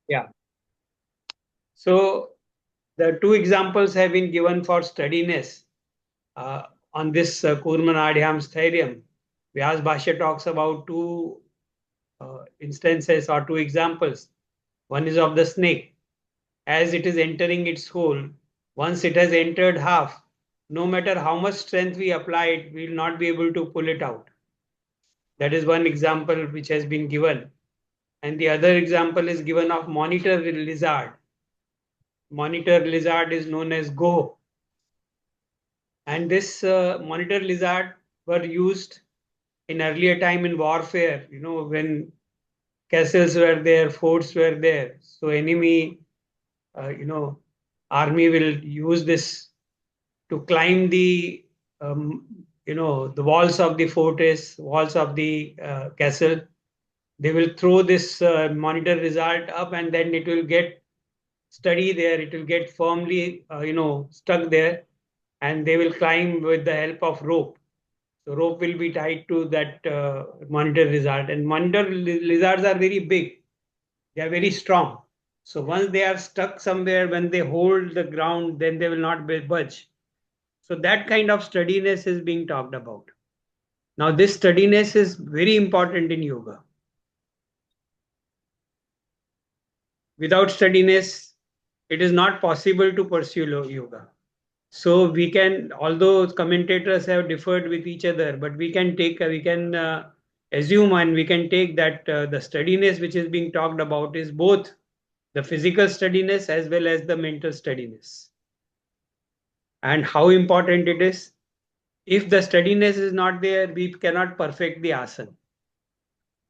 Yeah. So the two examples have been given for steadiness on this Kurma Nadhyam Sthairyam. Vyas Bhashya talks about two instances or two examples. One is of the snake. As it is entering its hole, once it has entered half, no matter how much strength we apply it, we will not be able to pull it out. That is one example which has been given. And the other example is given of monitor lizard. Monitor lizard is known as Go. And this monitor lizard were used in earlier time in warfare, when castles were there, forts were there. So enemy, uh, you know, army will use this to climb um, the walls of the fortress, walls of the castle. They will throw this monitor result up, and then it will get steady there. It will get firmly, stuck there, and they will climb with the help of rope. So rope will be tied to that monitor lizard, and monitor lizards are very big. They are very strong. So once they are stuck somewhere, when they hold the ground, then they will not budge. So that kind of steadiness is being talked about. Now, this steadiness is very important in yoga. Without steadiness, it is not possible to pursue yoga. So we can, although commentators have differed with each other, but we can assume and we can take that the steadiness which is being talked about is both the physical steadiness as well as the mental steadiness. And how important it is. If the steadiness is not there, we cannot perfect the asana.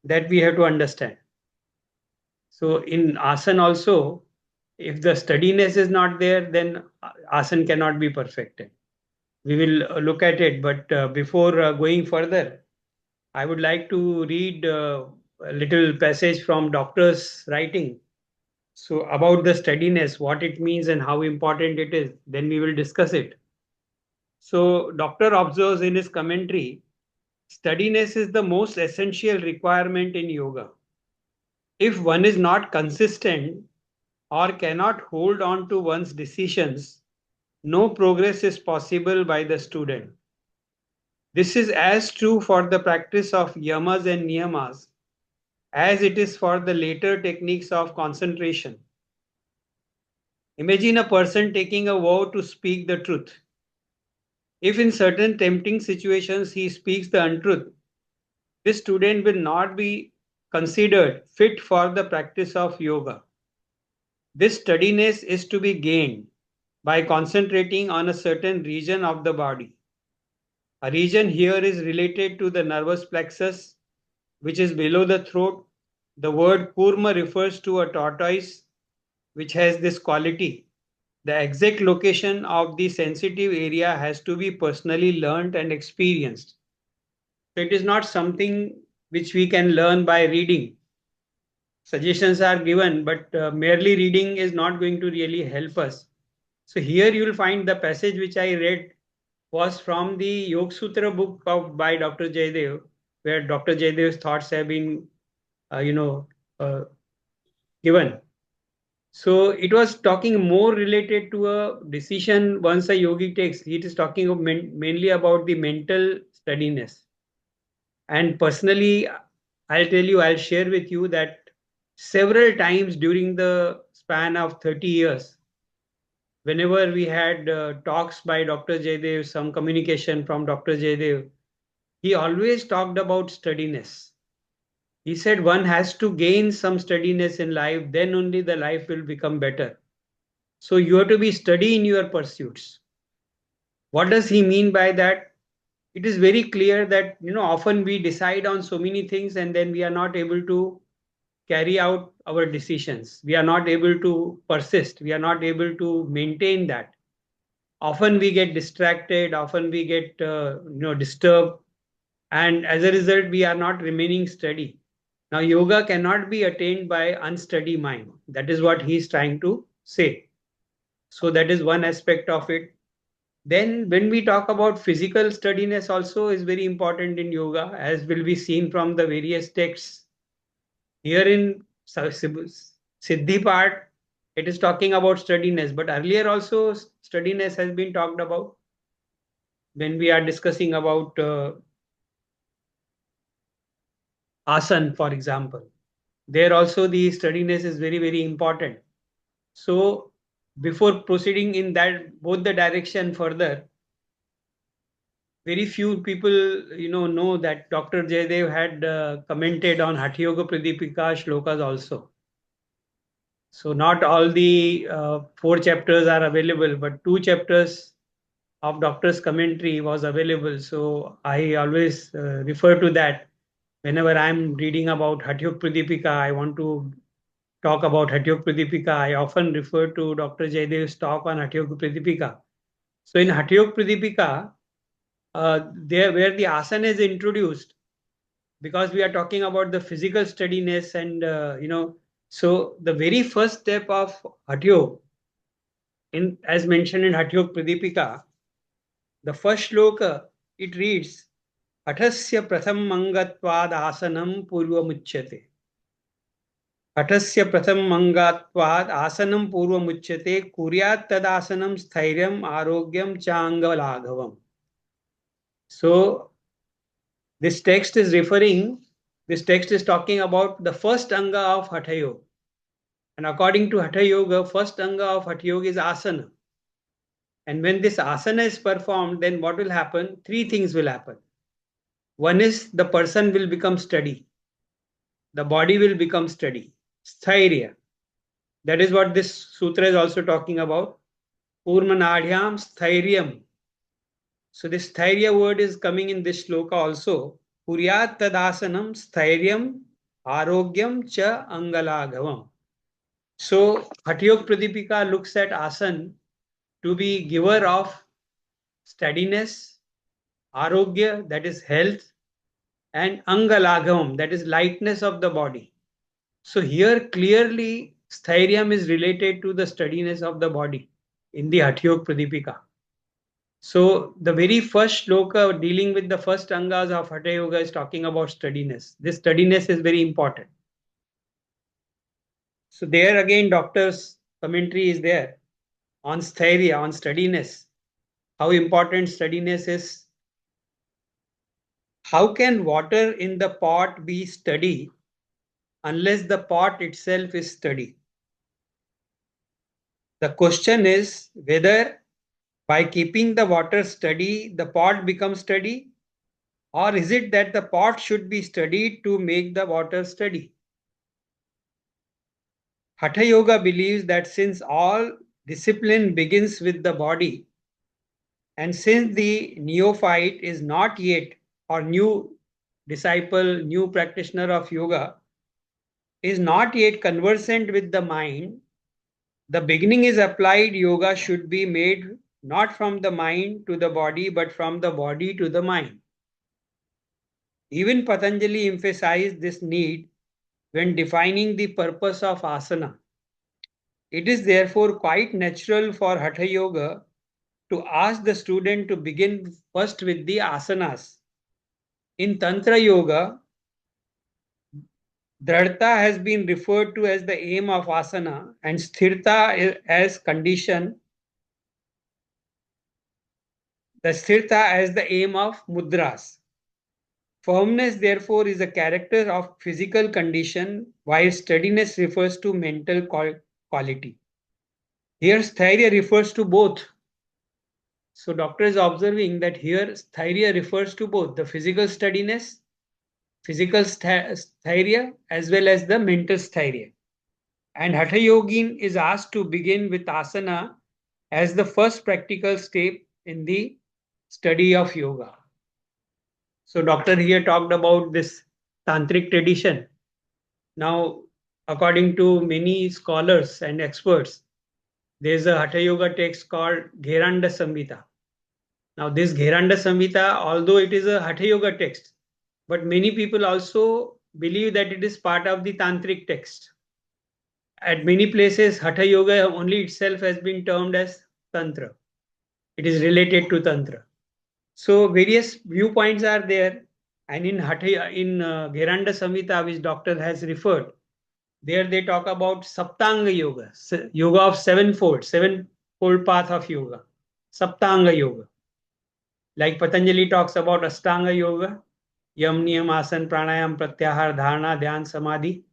That we have to understand. So in asana also, if the steadiness is not there, then asana cannot be perfected. We will look at it, but before going further, I would like to read a little passage from doctor's writing. So about the steadiness, what it means and how important it is, then we will discuss it. So doctor observes in his commentary, steadiness is the most essential requirement in yoga. If one is not consistent or cannot hold on to one's decisions, no progress is possible by the student. This is as true for the practice of yamas and niyamas as it is for the later techniques of concentration. Imagine a person taking a vow to speak the truth. If in certain tempting situations he speaks the untruth, this student will not be considered fit for the practice of yoga. This steadiness is to be gained by concentrating on a certain region of the body. A region here is related to the nervous plexus, which is below the throat. The word kurma refers to a tortoise which has this quality. The exact location of the sensitive area has to be personally learned and experienced. So it is not something which we can learn by reading. Suggestions are given, but merely reading is not going to really help us. So here you will find the passage which I read was from the Yoga Sutra book by Dr. Jaydev, where Dr. Jaydev's thoughts have been, uh, you know, uh, given. So it was talking more related to a decision once a yogi takes. It is talking of mainly about the mental steadiness. And personally, I'll share with you that several times during the span of 30 years, whenever we had talks by Dr. Jaydev, some communication from Dr. Jaydev, he always talked about steadiness. He said one has to gain some steadiness in life, then only the life will become better. So you have to be steady in your pursuits. What does he mean by that? It is very clear that often we decide on so many things and then we are not able to carry out our decisions. We are not able to persist. We are not able to maintain that. Often we get distracted. Often we get disturbed, and as a result, we are not remaining steady. Now, yoga cannot be attained by unsteady mind. That is what he is trying to say. So that is one aspect of it. Then when we talk about physical steadiness also is very important in yoga, as will be seen from the various texts. Here in Siddhi part, it is talking about steadiness, but earlier also steadiness has been talked about when we are discussing about Asana, for example. There also the steadiness is very, very important. So before proceeding in that both the direction further, very few people know that Dr. Jaydev had commented on Hatha Yoga Pradipika shlokas also. So not all the four chapters are available, but two chapters of doctor's commentary was available. So I always refer to that whenever I'm reading about Hatha Yoga Pradipika. I want to talk about Hatha Yoga Pradipika. I often refer to Dr. Jaydev's talk on Hatha Yoga Pradipika. So in Hatha Yoga Pradipika, there where the asana is introduced, because we are talking about the physical steadiness and so the very first step of Hatha Yoga, in as mentioned in Hatha Yoga Pradipika, the first shloka, it reads, Athasya pratham mangatvad asanam purvamuchyate. Athasya pratham mangatvad asanam purvamuchyate kuryat tadasanam sthairyam arogyam changalaghavam. So this text is talking about the first anga of Hatha Yoga. And according to Hatha Yoga, first anga of Hatha Yoga is asana. And when this asana is performed, then what will happen? Three things will happen. One is the person will become steady. The body will become steady. Sthairyam. That is what this sutra is also talking about. Kurma Nadhyam, Sthairyam. So this Sthairya word is coming in this shloka also. Kuryat tadasanam Stharyam arogyam cha angalaghavam. So Hatha Yoga Pradipika looks at asan to be giver of steadiness, arogya, that is health, and angalaghavam, that is lightness of the body. So here clearly Stharyam is related to the steadiness of the body in the Hatha Yoga Pradipika. So the very first shloka dealing with the first angas of Hatha Yoga is talking about steadiness. This steadiness is very important. So there again, doctor's commentary is there on Sthairya, on steadiness. How important steadiness is. How can water in the pot be steady unless the pot itself is steady? The question is whether by keeping the water steady, the pot becomes steady, or is it that the pot should be steadied to make the water steady? Hatha Yoga believes that since all discipline begins with the body, and since the neophyte is not yet, or new disciple, new practitioner of yoga, is not yet conversant with the mind, the beginning is applied yoga should be made not from the mind to the body, but from the body to the mind. Even Patanjali emphasized this need when defining the purpose of asana. It is therefore quite natural for Hatha Yoga to ask the student to begin first with the asanas. In Tantra Yoga, Dhrata has been referred to as the aim of asana and sthirta as condition, the sthirta as the aim of mudras. Firmness, therefore, is a character of physical condition, while steadiness refers to mental quality. Here, Sthairya refers to both. So, doctor is observing that here Sthairya refers to both the physical steadiness, physical Sthairya, as well as the mental Sthairya. And Hatha Yogin is asked to begin with asana as the first practical step in the study of yoga. So doctor here talked about this tantric tradition. Now, according to many scholars and experts, there is a Hatha Yoga text called Gheranda Samhita. Now, this Gheranda Samhita, although it is a Hatha Yoga text, but many people also believe that it is part of the tantric text. At many places, Hatha Yoga only itself has been termed as Tantra. It is related to Tantra. So various viewpoints are there, and in Gheranda Samhita, which doctor has referred, There they talk about Saptanga Yoga, yoga of sevenfold path of yoga, Saptanga Yoga. Like Patanjali talks about Ashtanga Yoga, Yam, Niyam, Asana, Pranayam, Pratyahar, Dharana, Dhyan, Samadhi.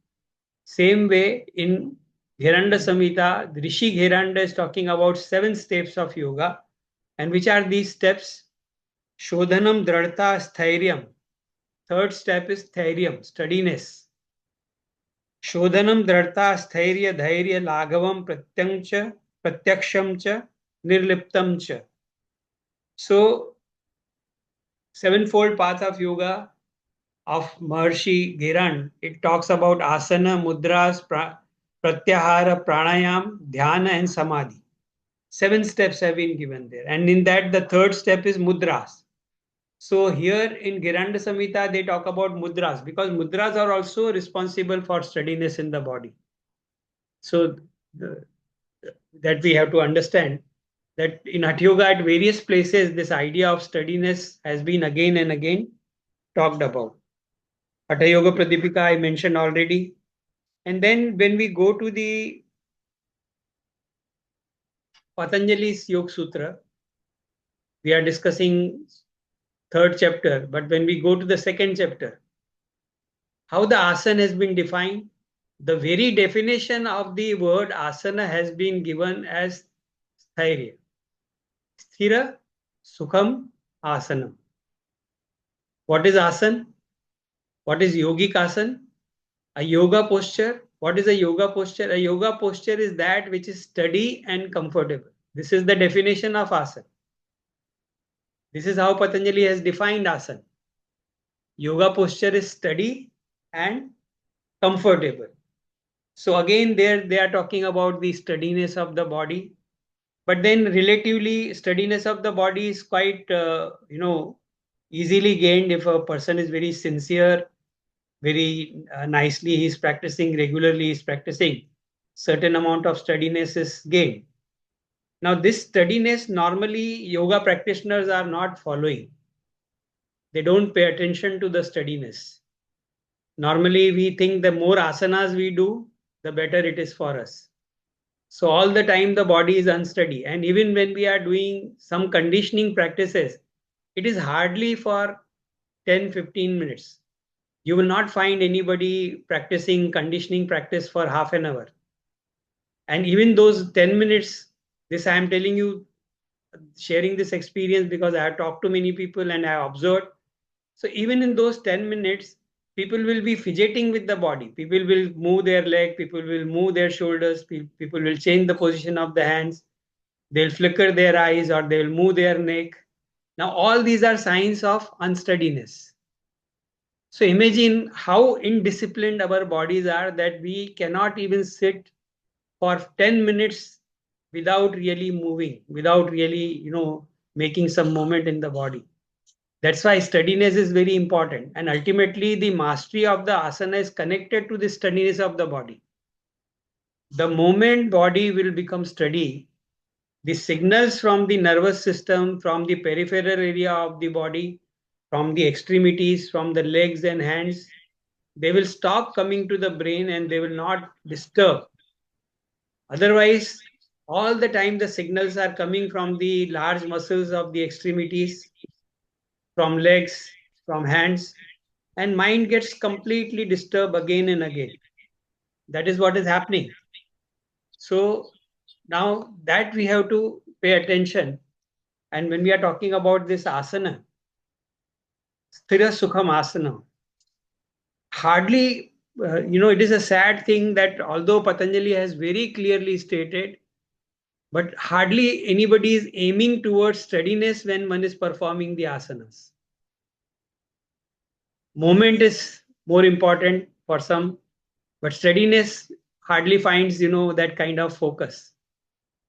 Same way in Gheranda Samhita, Rishi Gheranda is talking about 7 steps of yoga. And which are these steps? Shodhanam, Dradta, Sthairyam. Third step is Sthairyam, steadiness. Shodhanam, Dradta, Sthairya, Dhairya, Laghavam, Pratyaksham cha, Nirliptam cha. So, sevenfold path of yoga of Maharshi Giran, it talks about asana, mudras, pratyahara, pranayam, dhyana, and samadhi. 7 steps have been given there. And in that, the third step is mudras. So here in Giranda Samhita, they talk about mudras because mudras are also responsible for steadiness in the body. So that we have to understand that in Hatha Yoga at various places, this idea of steadiness has been again and again talked about. Hatha Yoga Pradipika I mentioned already. And then when we go to the Patanjali's Yoga Sutra, we are discussing third chapter, but when we go to the second chapter, how the asana has been defined, the very definition of the word asana has been given as Sthairyam. Sthira, Sukham, Asanam. What is asana? What is yogic asana? A yoga posture. What is a yoga posture? A yoga posture is that which is steady and comfortable. This is the definition of asana. This is how Patanjali has defined asana. Yoga posture is steady and comfortable. So again, there they are talking about the steadiness of the body. But then relatively, steadiness of the body is quite, easily gained if a person is very sincere, very nicely he's practicing, regularly he's practicing, certain amount of steadiness is gained. Now this steadiness normally yoga practitioners are not following. They don't pay attention to the steadiness. Normally we think the more asanas we do, the better it is for us. So all the time the body is unsteady. And even when we are doing some conditioning practices, it is hardly for 10-15 minutes. You will not find anybody practicing conditioning practice for half an hour. And even those 10 minutes, this I am telling you, sharing this experience because I have talked to many people and I have observed. So even in those 10 minutes, people will be fidgeting with the body. People will move their leg, people will move their shoulders, people will change the position of the hands, they'll flicker their eyes or they'll move their neck. Now all these are signs of unsteadiness. So imagine how indisciplined our bodies are that we cannot even sit for 10 minutes without really moving, without really, making some movement in the body. That's why steadiness is very important. And ultimately, the mastery of the asana is connected to the steadiness of the body. The moment body will become steady, the signals from the nervous system, from the peripheral area of the body, from the extremities, from the legs and hands, they will stop coming to the brain and they will not disturb. Otherwise, all the time the signals are coming from the large muscles of the extremities, from legs, from hands, and mind gets completely disturbed again and again. That is what is happening. So now that we have to pay attention. And when we are talking about this asana, sthira sukham asana, hardly, it is a sad thing that although Patanjali has very clearly stated, but hardly anybody is aiming towards steadiness when one is performing the asanas. Movement is more important for some, but steadiness hardly finds, that kind of focus.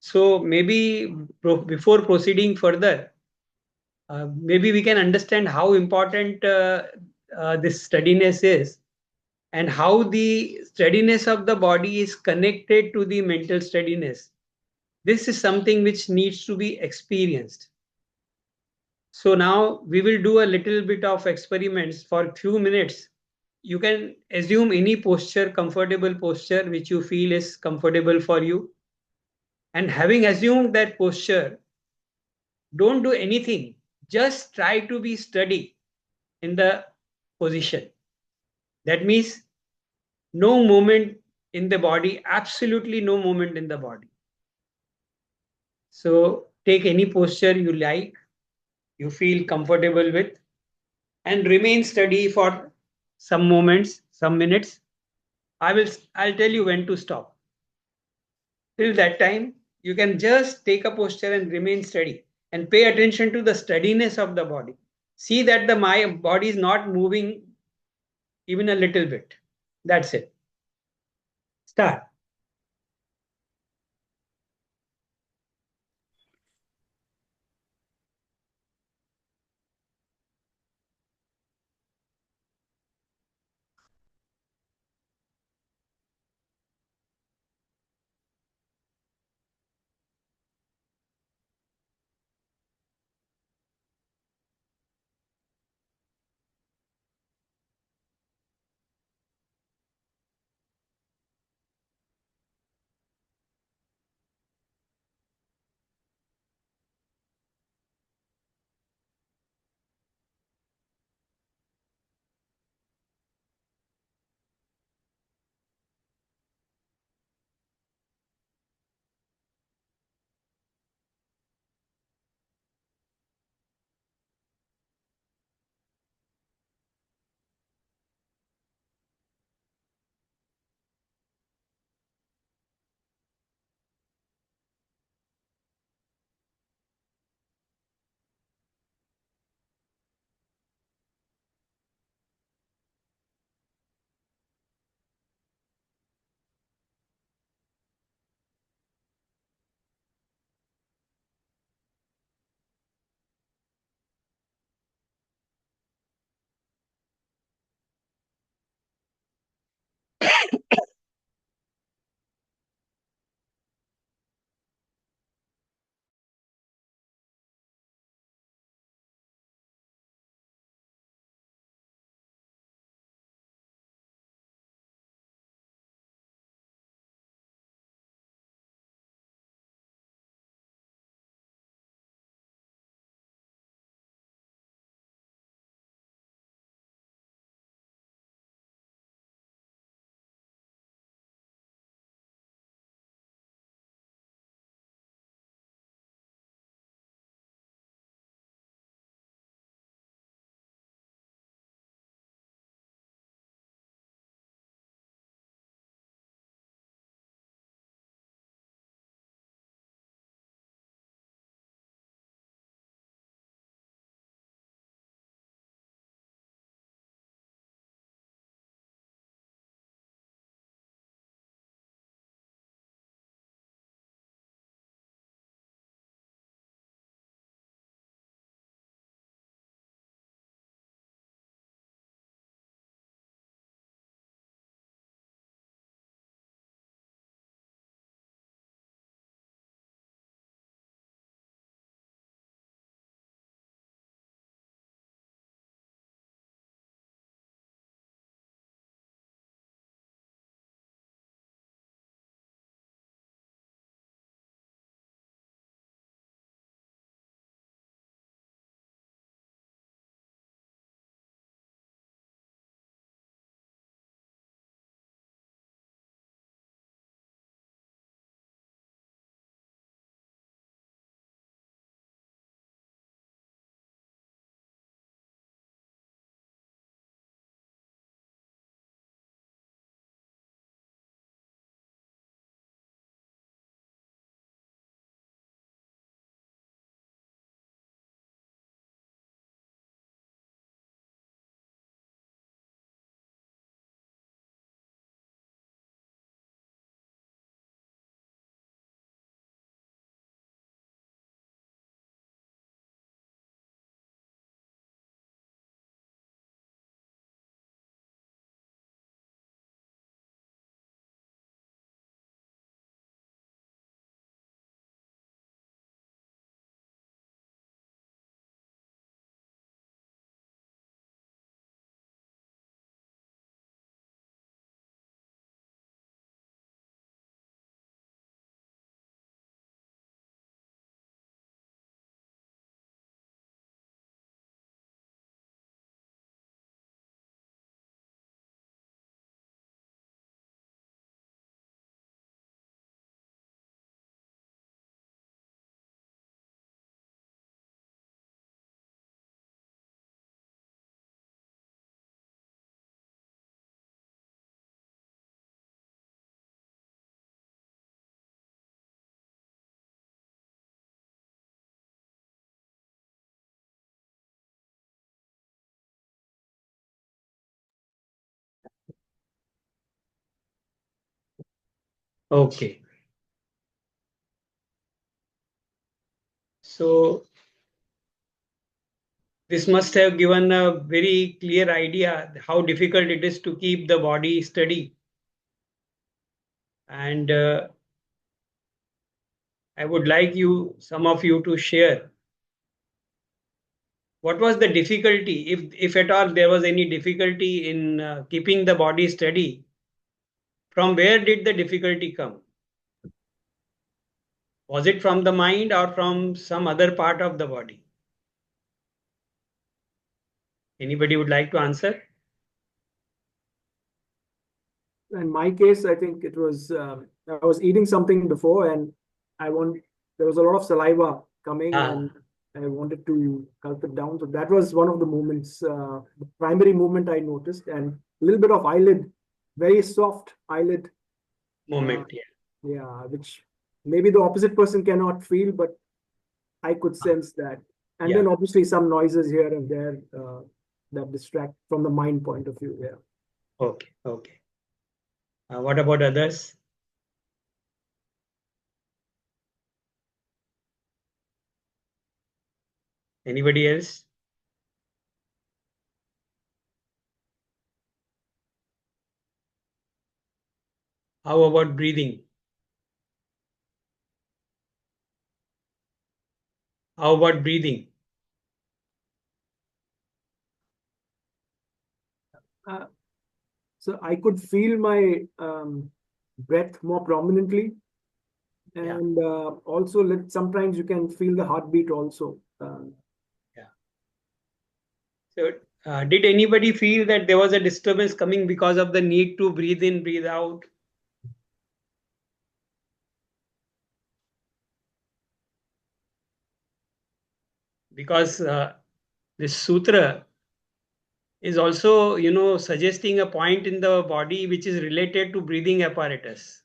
So maybe before proceeding further, maybe we can understand how important this steadiness is and how the steadiness of the body is connected to the mental steadiness. This is something which needs to be experienced. So now we will do a little bit of experiments for a few minutes You can assume any posture, comfortable posture, which you feel is comfortable for you. And having assumed that posture, don't do anything. Just try to be steady in the position. That means no movement in the body, absolutely no movement in the body. So take any posture you like, you feel comfortable with, and remain steady for some moments, some minutes. I'll tell you when to stop. Till that time, you can just take a posture and remain steady and pay attention to the steadiness of the body. See that the my body is not moving even a little bit. That's it. Start. Okay. So this must have given a very clear idea how difficult it is to keep the body steady. And I would like some of you to share what was the difficulty, if at all there was any difficulty in keeping the body steady. From where did the difficulty come? Was it from the mind or from some other part of the body? Anybody would like to answer? In my case, I think it was I was eating something before, and there was a lot of saliva coming, and I wanted to gulp it down. So that was one of the movements, the primary movement I noticed, and a little bit of eyelid, very soft eyelid Moment, yeah, which maybe the opposite person cannot feel, but I could sense that. And then obviously some noises here and there that distract from the mind point of view. Yeah. Okay, okay. What about others? Anybody else? How about breathing? How about breathing? So I could feel my breath more prominently. And also, sometimes you can feel the heartbeat also. So, did anybody feel that there was a disturbance coming because of the need to breathe in, breathe out? Because this sutra is also, suggesting a point in the body which is related to breathing apparatus.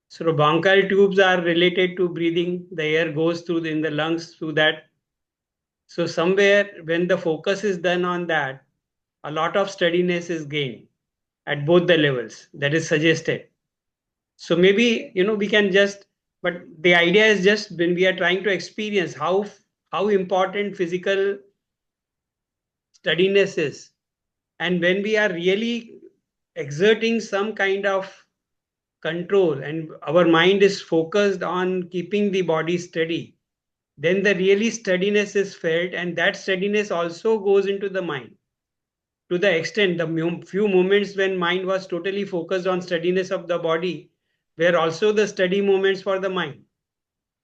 So bronchial tubes are related to breathing. The air goes through in the lungs through that. So somewhere when the focus is done on that, a lot of steadiness is gained at both the levels that is suggested. So maybe we can just, but the idea is just when we are trying to experience how important physical steadiness is, and when we are really exerting some kind of control and our mind is focused on keeping the body steady, then the really steadiness is felt, and that steadiness also goes into the mind. To the extent the few moments when mind was totally focused on steadiness of the body were also the steady moments for the mind,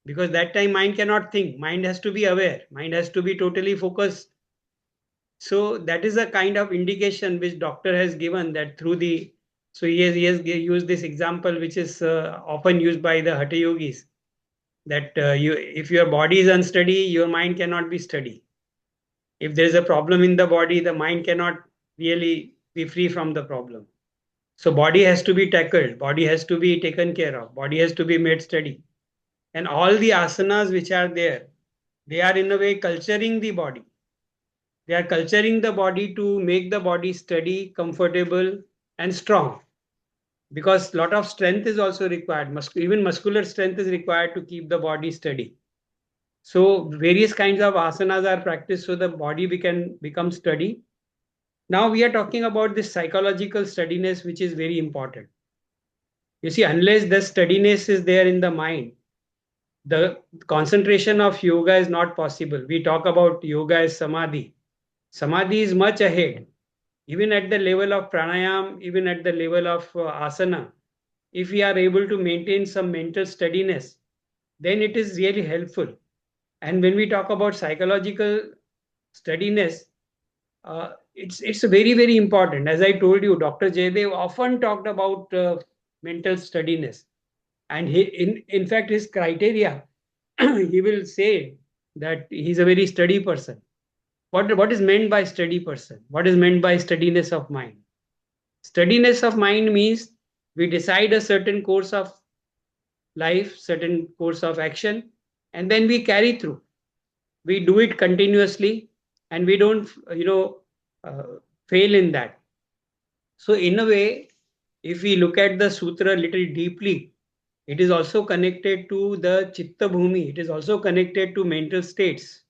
because that time mind cannot think, mind has to be aware, mind has to be totally focused. So that is a kind of indication which doctor has given, that through the, so he has used this example which is often used by the hatha yogis, that if your body is unsteady, your mind cannot be steady. If there is a problem in the body, the mind cannot really be free from the problem. So body has to be tackled, body has to be taken care of, body has to be made steady. And all the asanas which are there, they are in a way culturing the body. They are culturing the body to make the body steady, comfortable, and strong. Because a lot of strength is also required. Even muscular strength is required to keep the body steady. So various kinds of asanas are practiced so the body can become steady. Now we are talking about this psychological steadiness, which is very important. You see, unless the steadiness is there in the mind, the concentration of yoga is not possible. We talk about yoga as samadhi. Samadhi is much ahead. Even at the level of pranayam, even at the level of asana, if we are able to maintain some mental steadiness, then it is really helpful. And when we talk about psychological steadiness, it's very, very important. As I told you, Dr. Jaydev often talked about mental steadiness. And in fact, his criteria, he will say that he's a very steady person. What is meant by steady person? What is meant by steadiness of mind? Steadiness of mind means we decide a certain course of life, certain course of action, and then we carry through. We do it continuously, and we don't, fail in that. So, in a way, if we look at the sutra a little deeply, It is also connected to the Chitta Bhumi. It is also connected to mental states.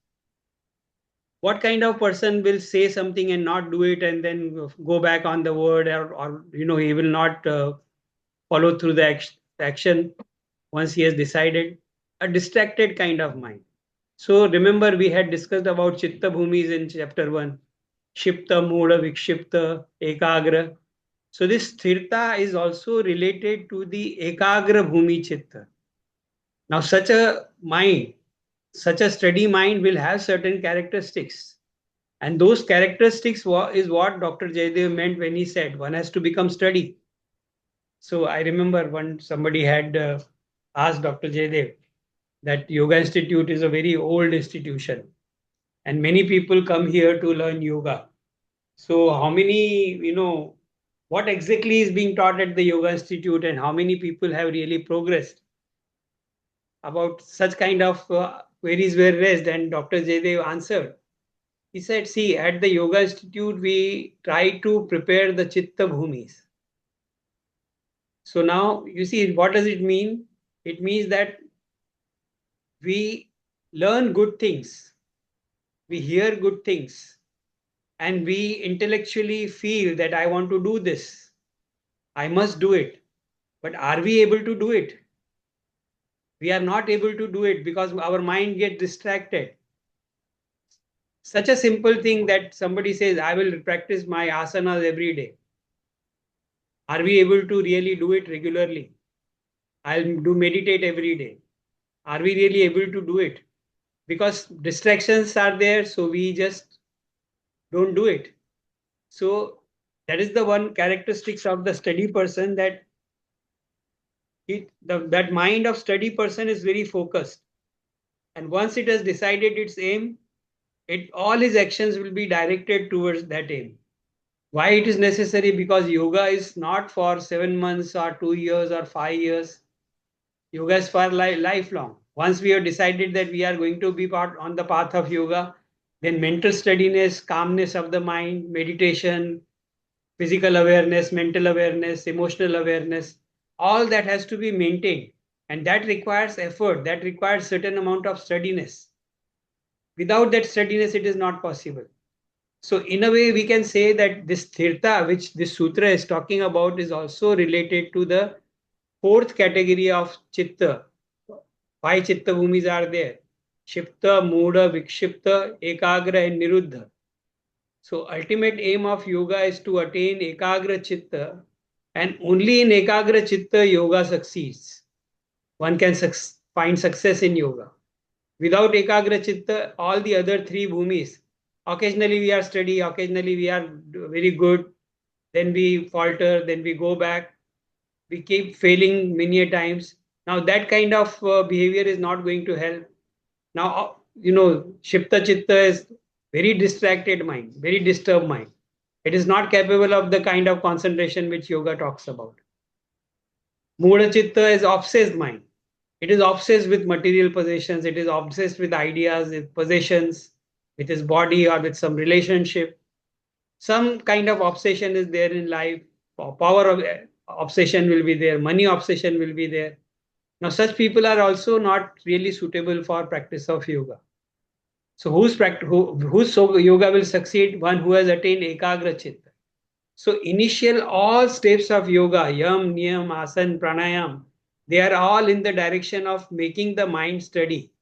What kind of person will say something and not do it and then go back on the word, or he will not follow through the action once he has decided? A distracted kind of mind. So remember, we had discussed about Chitta Bhumis in chapter 1. Shipta, Mudha, Vikshipta, Ekagra. So this sthirta is also related to the Ekagra Bhumi Chitta. Now such a mind, such a steady mind will have certain characteristics. And those characteristics is what Dr. Jaydev meant when he said one has to become steady. So I remember when somebody had asked Dr. Jaydev that Yoga Institute is a very old institution and many people come here to learn yoga. So how many, what exactly is being taught at the Yoga Institute and how many people have really progressed? About such kind of queries were raised, and Dr. Jaydev answered. He said, see, at the Yoga Institute, we try to prepare the Chitta Bhumis. So now, you see, what does it mean? It means that we learn good things, we hear good things, and we intellectually feel that I want to do this, I must do it. But are we able to do it? We are not able to do it because our mind gets distracted. Such a simple thing that somebody says, I will practice my asanas every day. Are we able to really do it regularly? I'll do meditate every day. Are we really able to do it? Because distractions are there, so we just don't do it. So that is the one characteristics of the steady person, that that mind of steady person is very focused. And once it has decided its aim, all his actions will be directed towards that aim. Why it is necessary? Because yoga is not for 7 months or 2 years or 5 years. Yoga is for lifelong. Once we have decided that we are going to be part on the path of yoga, then mental steadiness, calmness of the mind, meditation, physical awareness, mental awareness, emotional awareness, all that has to be maintained. And that requires effort, that requires certain amount of steadiness. Without that steadiness, it is not possible. So in a way, we can say that this sthirta, which this sutra is talking about, is also related to the fourth category of chitta. 5 chitta bhumis are there: Shipta, Mudha, Vikshipta, Ekagra, and Niruddha. So ultimate aim of yoga is to attain Ekagra chitta, and only in Ekagra chitta yoga succeeds. One can find success in yoga. Without Ekagra chitta, all the other 3 bhumis, occasionally we are steady, occasionally we are very good, then we falter, then we go back, we keep failing many a times. Now that kind of behavior is not going to help. Now, Shipta Chitta is very distracted mind, very disturbed mind. It is not capable of the kind of concentration which yoga talks about. Mudha Chitta is obsessed mind. It is obsessed with material possessions. It is obsessed with ideas, with possessions, with his body or with some relationship. Some kind of obsession is there in life. Power of obsession will be there. Money obsession will be there. Now, such people are also not really suitable for practice of yoga. So, whose yoga will succeed? One who has attained ekagra chitta. So, initial all steps of yoga, yam, niyam, asana, pranayam, they are all in the direction of making the mind steady.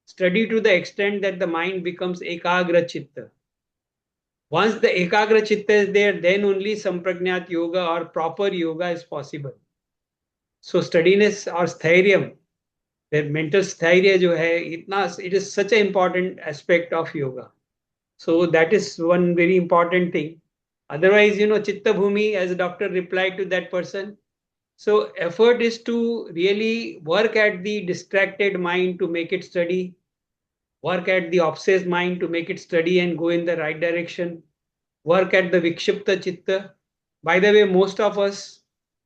Steady to the extent that the mind becomes ekagra chitta. Once the ekagra chitta is there, then only sampragnat yoga or proper yoga is possible. So steadiness or sthairyam, their mental sthirya jo hai, it is such an important aspect of yoga. So that is one very important thing. Otherwise, chitta bhumi, as a doctor replied to that person. So effort is to really work at the distracted mind to make it steady, work at the obsessed mind to make it steady and go in the right direction, work at the vikshipta chitta. By the way, most of us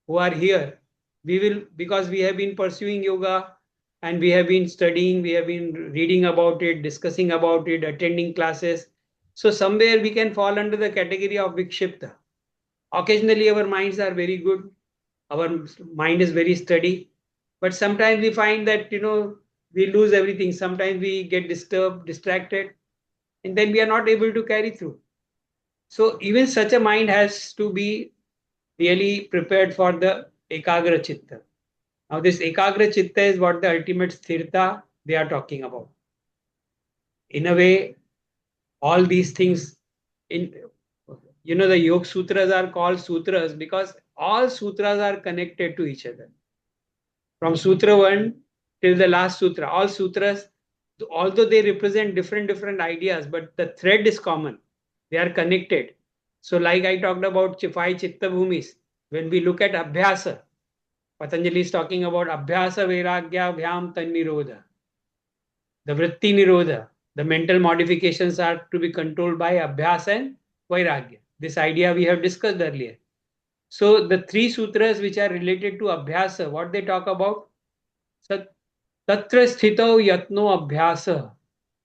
who are here, we will, because we have been pursuing yoga and we have been studying, we have been reading about it, discussing about it, attending classes. So somewhere we can fall under the category of vikshipta. Occasionally our minds are very good, our mind is very steady, But sometimes we find that, we lose everything. Sometimes we get disturbed, distracted, and then we are not able to carry through. So even such a mind has to be really prepared for the ekagra chitta. Now this ekagra chitta is what the ultimate sthirta they are talking about. In a way, all these things in the Yoga Sutras are called sutras because all sutras are connected to each other. From Sutra 1 till the last Sutra, all sutras, although they represent different ideas, but the thread is common. They are connected. So, like I talked about five Chitta Bhumis, when we look at Abhyasa, Patanjali is talking about Abhyasa Vairagya Bhyam Tan Nirodha. The Vritti Nirodha, the mental modifications are to be controlled by Abhyasa and Vairagya. This idea we have discussed earlier. So, the three sutras which are related to Abhyasa, what they talk about? तत्र स्थितौ यत्नो अभ्यास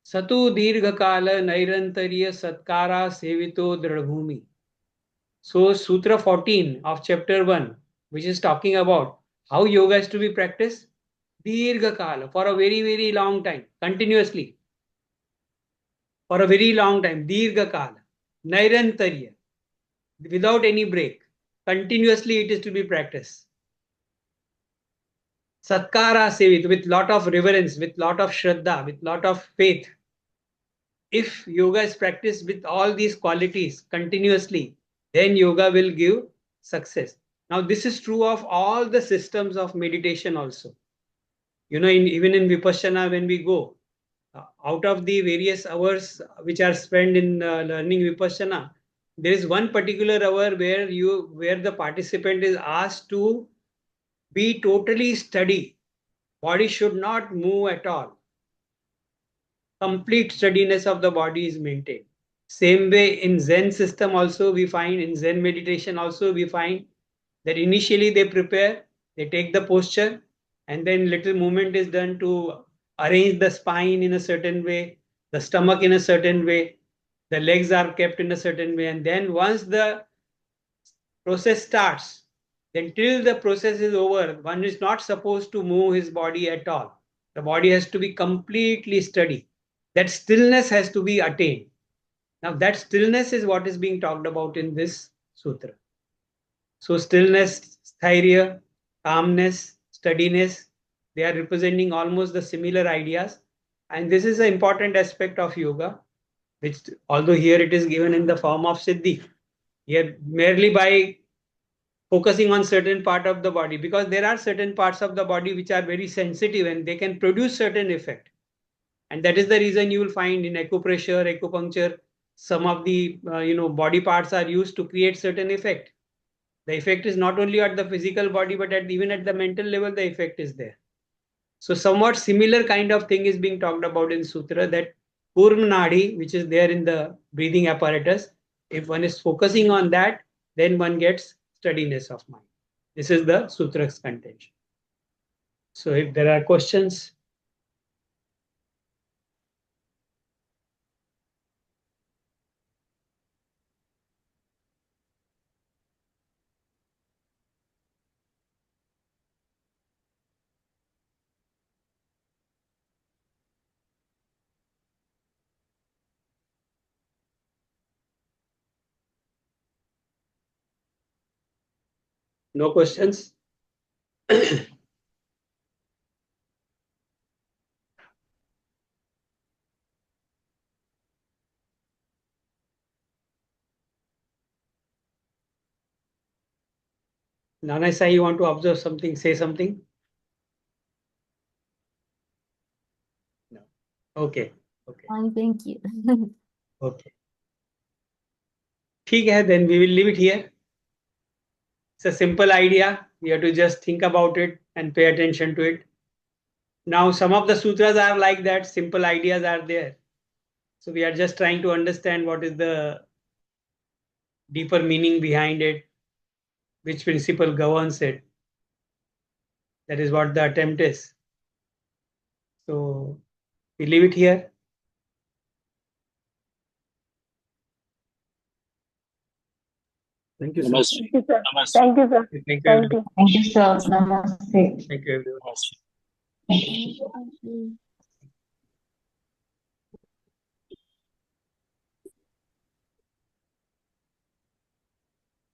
सतु दीर्घकाल नैरंतर्य सत्कारा सेवितो दृढ़भूमि. So Sutra 14 of chapter 1, which is talking about how yoga is to be practiced, Dirghakala, for a very, very long time, continuously, for a very long time, Dirghakala, Nairantarya, without any break, continuously it is to be practiced. Satkara sevit, with lot of reverence, with lot of shraddha, with lot of faith. If yoga is practiced with all these qualities continuously, then yoga will give success. Now, this is true of all the systems of meditation also. Even in Vipassana, when we go, out of the various hours which are spent in learning Vipassana, there is one particular hour where the participant is asked to be totally steady. Body should not move at all. Complete steadiness of the body is maintained. Same way in Zen system also we find, in Zen meditation also we find that initially they prepare, they take the posture, and then little movement is done to arrange the spine in a certain way, the stomach in a certain way, the legs are kept in a certain way, and then once the process starts, then till the process is over, one is not supposed to move his body at all. The body has to be completely steady. That stillness has to be attained. Now that stillness is what is being talked about in this sutra. So stillness, Sthairyam, calmness, steadiness, they are representing almost the similar ideas. And this is an important aspect of yoga, which although here it is given in the form of siddhi, here merely by focusing on certain part of the body, because there are certain parts of the body which are very sensitive and they can produce certain effect. And that is the reason you will find in acupressure, acupuncture, some of the body parts are used to create certain effect. The effect is not only at the physical body, but even at the mental level, the effect is there. So somewhat similar kind of thing is being talked about in Sutra, that Kurma Nadhi, which is there in the breathing apparatus, if one is focusing on that, then one gets steadiness of mind. This is the Sutra's contention. So if there are questions. No questions? Nana Sai, you want to observe something, say something? No. Okay. Okay. Thank you. Okay. ठीक है, then we will leave it here. It's a simple idea. We have to just think about it and pay attention to it. Now, some of the sutras are like that, simple ideas are there. So we are just trying to understand what is the deeper meaning behind it, which principle governs it. That is what the attempt is. So we leave it here. Thank you, sir. Namaste. Thank you, sir. Namaste. Thank you, sir. Thank you, Thank everyone. you. Thank you, sir. Namaste. Thank you, everyone. Namaste. Thank you.